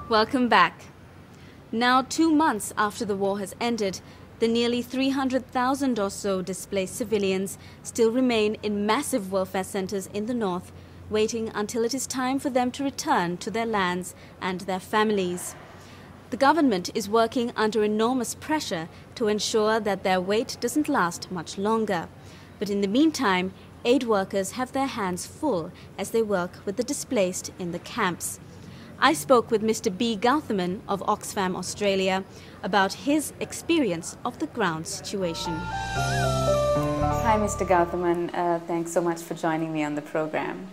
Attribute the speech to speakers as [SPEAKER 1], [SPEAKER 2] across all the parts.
[SPEAKER 1] Welcome back. Now, 2 months after the war has ended, the nearly 300,000 or so displaced civilians still remain in massive welfare centres in the north, waiting until it is time for them to return to their lands and their families. The government is working under enormous pressure to ensure that their wait doesn't last much longer. But in the meantime, aid workers have their hands full as they work with the displaced in the camps. I spoke with Mr. B. Gowthaman of OXFAM Australia about his experience of the ground situation.
[SPEAKER 2] Hi Mr. Gowthaman, thanks so much for joining me on the program.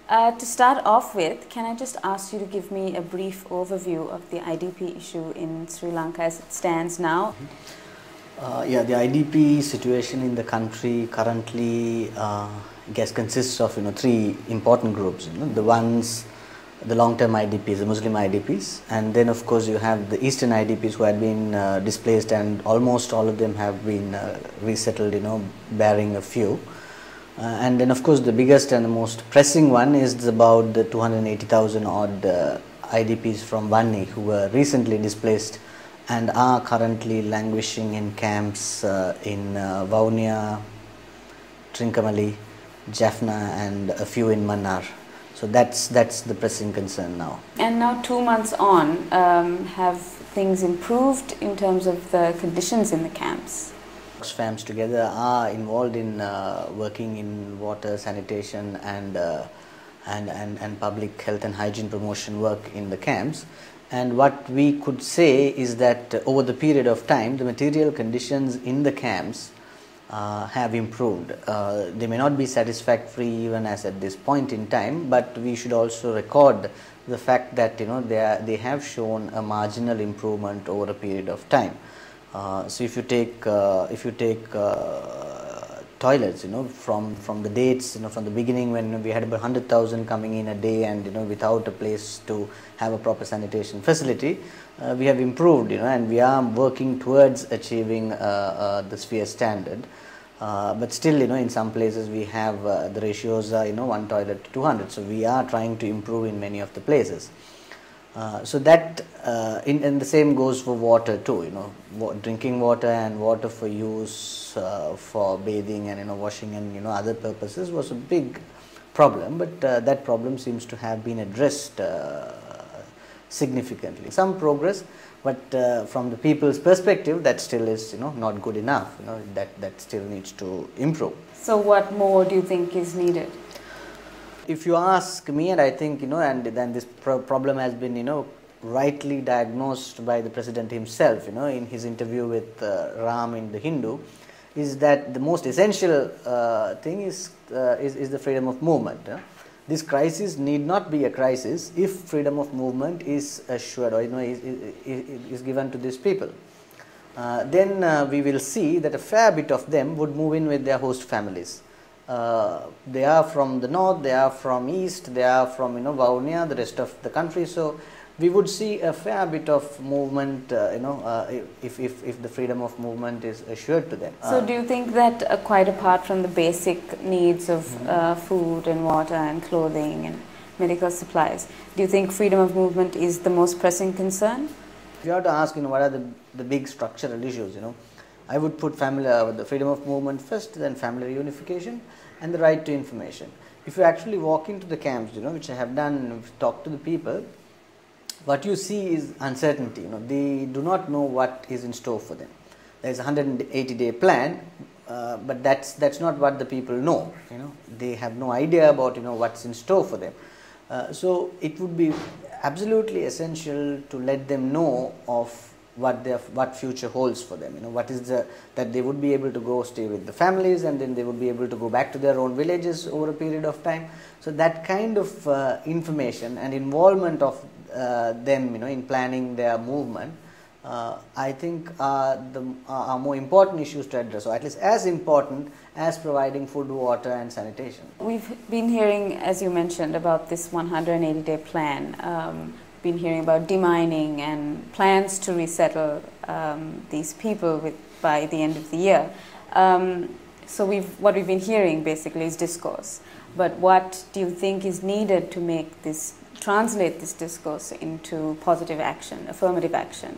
[SPEAKER 2] To start off with, can I just ask you to give me a brief overview of the IDP issue in Sri Lanka as it stands now?
[SPEAKER 3] The IDP situation in the country currently consists of three important groups. The long-term IDPs, the Muslim IDPs, and then of course you have the Eastern IDPs who had been displaced, and almost all of them have been resettled, barring a few. And then of course the biggest and the most pressing one is about the 280,000 odd IDPs from Vanni who were recently displaced and are currently languishing in camps in Vaunia, Trincomalee, Jaffna, and a few in Mannar. So that's the pressing concern now. And
[SPEAKER 2] now 2 months on, have things improved in terms of the conditions in the camps?
[SPEAKER 3] OXFAMs together are involved in working in water, sanitation and public health and hygiene promotion work in the camps. And what we could say is that over the period of time, the material conditions in the camps have improved. They may not be satisfactory even as at this point in time, but we should also record the fact that they have shown a marginal improvement over a period of time. So if you take toilets, from the dates, from the beginning when we had about 100,000 coming in a day and without a place to have a proper sanitation facility, we have improved, and we are working towards achieving the sphere standard. But still, in some places we have the ratios are 1 toilet to 200. So we are trying to improve in many of the places. So that and the same goes for water too. Drinking water and water for use for bathing and washing and other purposes was a big problem. But that problem seems to have been addressed significantly. Some progress, but from the people's perspective, that still is not good enough. That still needs to improve.
[SPEAKER 2] So what more do you think is needed?
[SPEAKER 3] If you ask me, and I think and then this problem has been rightly diagnosed by the president himself, in his interview with Ram in the Hindu, is that the most essential thing is the freedom of movement. This crisis need not be a crisis if freedom of movement is assured or is given to these people. Then we will see that a fair bit of them would move in with their host families. They are from the north, they are from east, they are from Vaunia, the rest of the country. So we would see a fair bit of movement, if the freedom of movement is assured to them.
[SPEAKER 2] So do you think that quite apart from the basic needs of food and water and clothing and medical supplies, do you think freedom of movement is the most pressing concern?
[SPEAKER 3] If you have to ask, what are the big structural issues, I would put the freedom of movement first, then family reunification and the right to information. If you actually walk into the camps, which I have done, talked to the people, what you see is uncertainty. They do not know what is in store for them. There is a 180-day plan, but that's not what the people know. They have no idea about what's in store for them. So it would be absolutely essential to let them know of what future holds for them. What is that they would be able to go stay with the families, and then they would be able to go back to their own villages over a period of time. So that kind of information and involvement of them, in planning their movement, I think are more important issues to address, or at least as important as providing food, water, and sanitation.
[SPEAKER 2] We've been hearing, as you mentioned, about this 180-day plan. Been hearing about demining and plans to resettle these people by the end of the year. So what we've been hearing basically is discourse. But what do you think is needed to make this translate this discourse into positive action, affirmative action?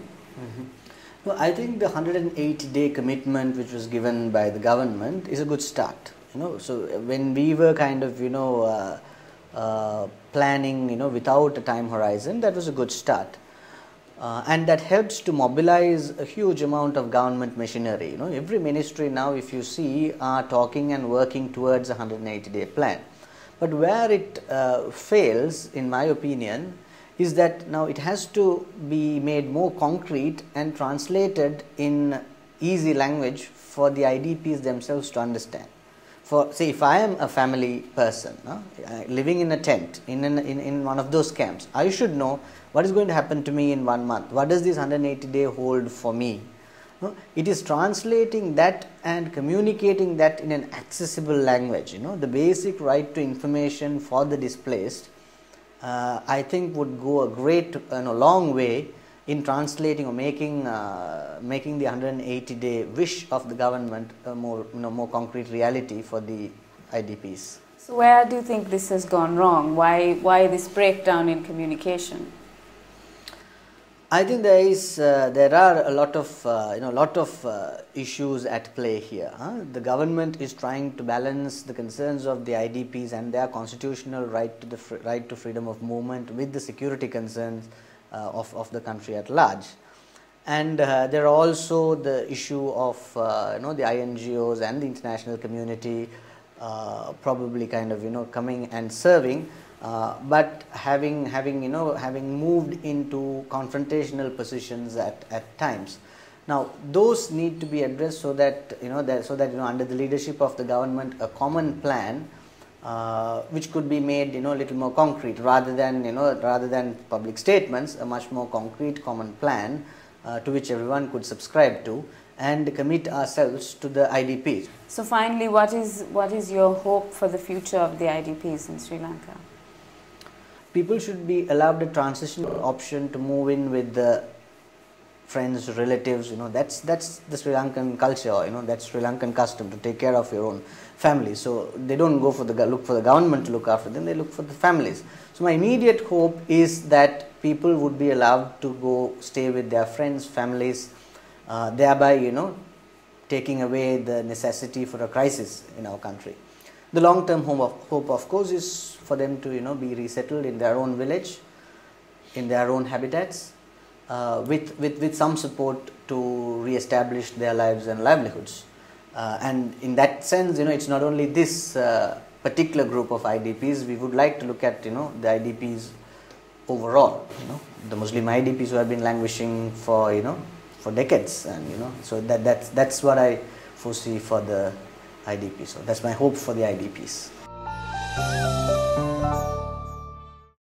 [SPEAKER 3] Well, I think the 180-day commitment which was given by the government is a good start. So when we were kind of planning without a time horizon, that was a good start. And that helps to mobilize a huge amount of government machinery. Every ministry now, if you see, are talking and working towards a 180-day plan. But where it fails, in my opinion, is that now it has to be made more concrete and translated in easy language for the IDPs themselves to understand. For say, if I am a family person living in a tent in one of those camps, I should know what is going to happen to me in 1 month. What does this 180-day hold for me? It is translating that and communicating that in an accessible language. The basic right to information for the displaced, I think would go a great, long way in translating or making the 180-day wish of the government a more concrete reality for the IDPs.
[SPEAKER 2] So where do you think this has gone wrong? Why this breakdown in communication?
[SPEAKER 3] I think there are a lot of issues at play here. The government is trying to balance the concerns of the IDPs and their constitutional right to freedom of movement with the security concerns of the country at large. And there are also the issue of the INGOs and the international community probably kind of coming and serving. But having moved into confrontational positions at times. Now those need to be addressed so that under the leadership of the government, a common plan which could be made a little more concrete rather than public statements, a much more concrete common plan to which everyone could subscribe to and commit ourselves to the IDPs.
[SPEAKER 2] So finally, what is your hope for the future of the IDPs in Sri Lanka?
[SPEAKER 3] People should be allowed a transitional option to move in with the friends, relatives. That's the Sri Lankan culture. That's Sri Lankan custom to take care of your own family. So they don't go look for the government to look after them. They look for the families. So my immediate hope is that people would be allowed to go stay with their friends, families, thereby taking away the necessity for a crisis in our country. The long-term hope, of course, is for them to be resettled in their own village, in their own habitats, with some support to re-establish their lives and livelihoods. And in that sense, it's not only this particular group of IDPs. We would like to look at the IDPs overall. The Muslim IDPs who have been languishing for decades, and so that's what I foresee for the IDP. So that's my hope for the IDPs.